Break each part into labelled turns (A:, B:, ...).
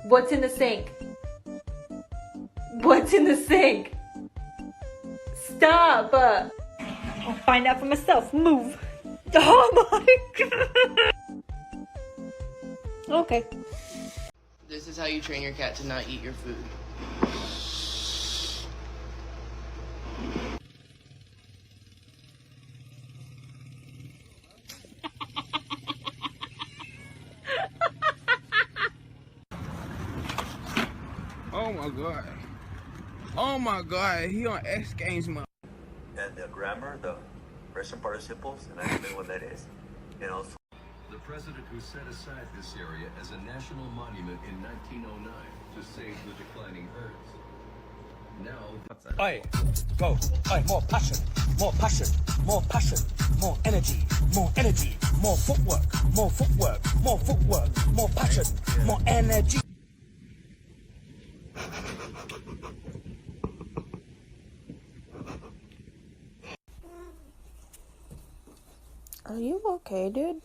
A: What's in the sink? What's in the sink? Stop!
B: I'll find out for myself. Move. Oh my god. Okay.
C: This is how you train your cat to not eat your food.
D: Oh my god. Oh my god, he on X Games mode.
E: And the grammar, the present participles, and I don't know what that is. And also
F: the president who set aside this area as a national monument in 1909 to save the declining herds. Now,
G: Oi, go. Oi, more passion, more passion, more passion, more energy, more energy, more footwork, more footwork, more footwork, more passion, more energy.
H: Are you okay, dude?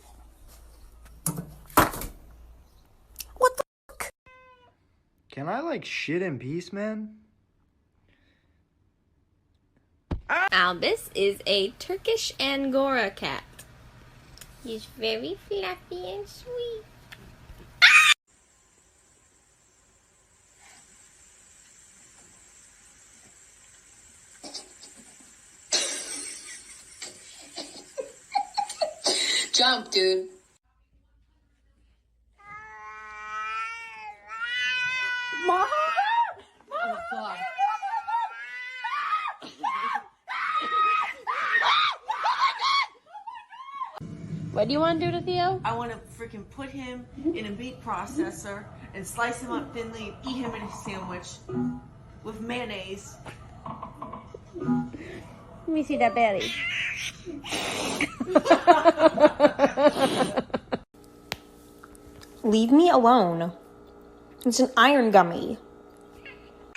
H: What the fuck?
I: Can I, like, shit in peace, man?
J: Albus is a Turkish Angora cat. He's very fluffy and sweet.
A: Jump, dude.
B: Mom!
A: Oh, God.
J: What do you want to do to Theo?
C: I want to freaking put him in a meat processor and slice him up thinly and eat him in a sandwich with mayonnaise.
J: Let me see that belly.
B: Leave me alone. It's an iron gummy.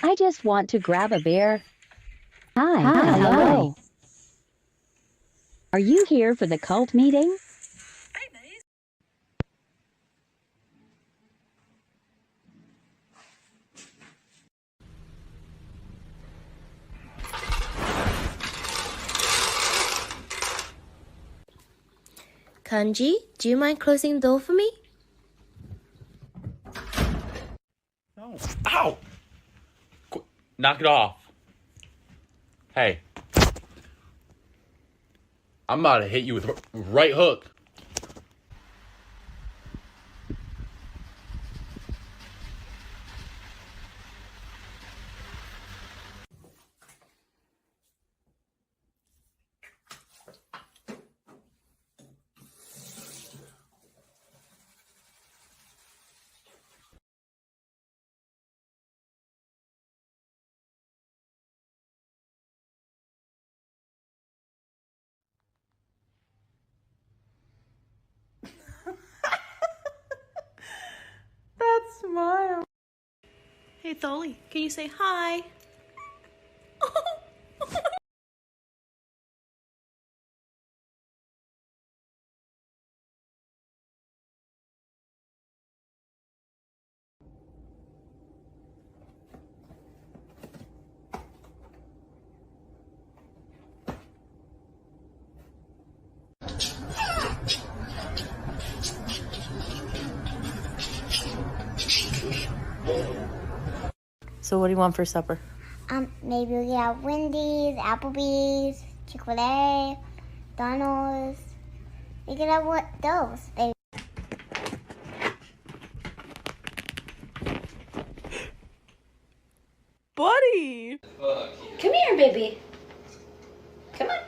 K: I just want to grab a bear. Hi,
B: hello.
K: Are you here for the cult meeting?
J: Kanji, do you mind closing the door for me?
L: No. Ow! Knock it off. Hey. I'm about to hit you with right hook.
B: That smile. Hey, Tholi, can you say hi?
A: So what do you want for supper?
M: Maybe we have Wendy's, Applebee's, Chick-fil-A, Donald's. We could have what those, baby.
B: Buddy!
J: Come here, baby. Come on.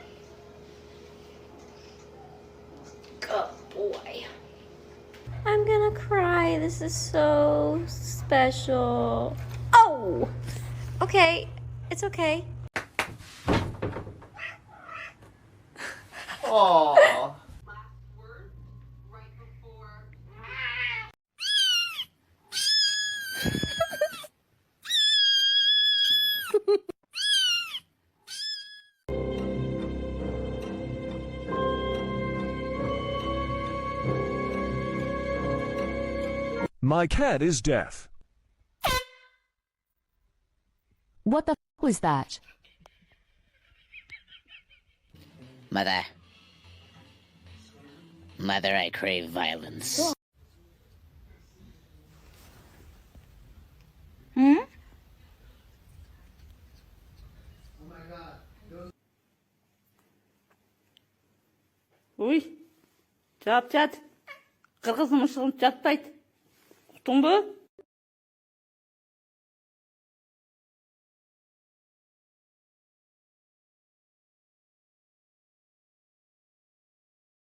J: Good boy. I'm gonna cry. This is so special. Oh! Okay. It's okay.
I: Aww.
N: My cat is deaf.
K: What the f was that?
N: Mother. Mother, I crave violence.
B: Hmm? Uy, çat. Kırgız mışığım çatlaydı. Tuttun bu?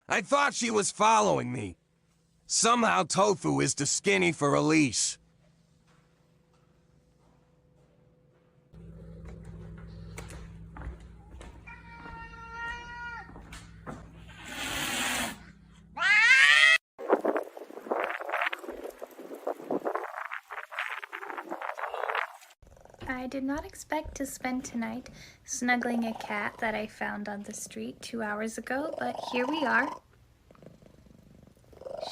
O: I thought she was following me. Somehow Tofu is too skinny for a leash.
P: I did not expect to spend tonight snuggling a cat that I found on the street 2 hours ago, but here we are.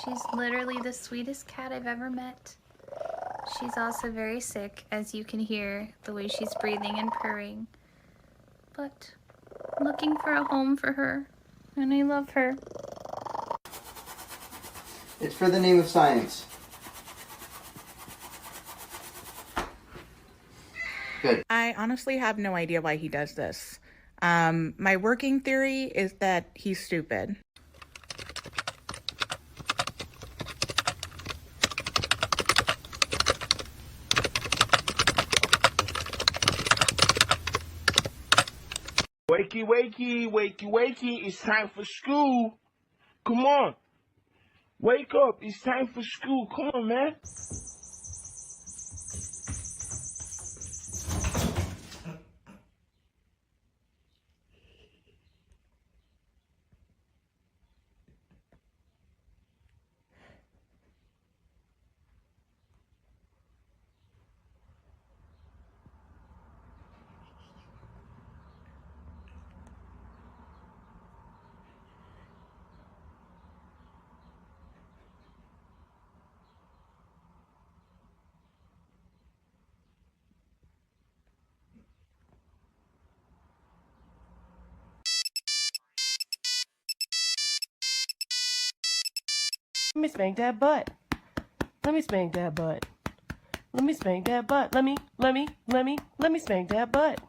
P: She's literally the sweetest cat I've ever met. She's also very sick, as you can hear the way she's breathing and purring. But I'm looking for a home for her, and I love her.
I: It's for the name of science. Good.
Q: I honestly have no idea why he does this. My working theory is that he's stupid.
D: Wakey, wakey, wakey, wakey, it's time for school. Come on. Wake up, it's time for school. Come on, man.
R: Let me spank that butt. Let me spank that butt. Let me spank that butt. Let me spank that butt.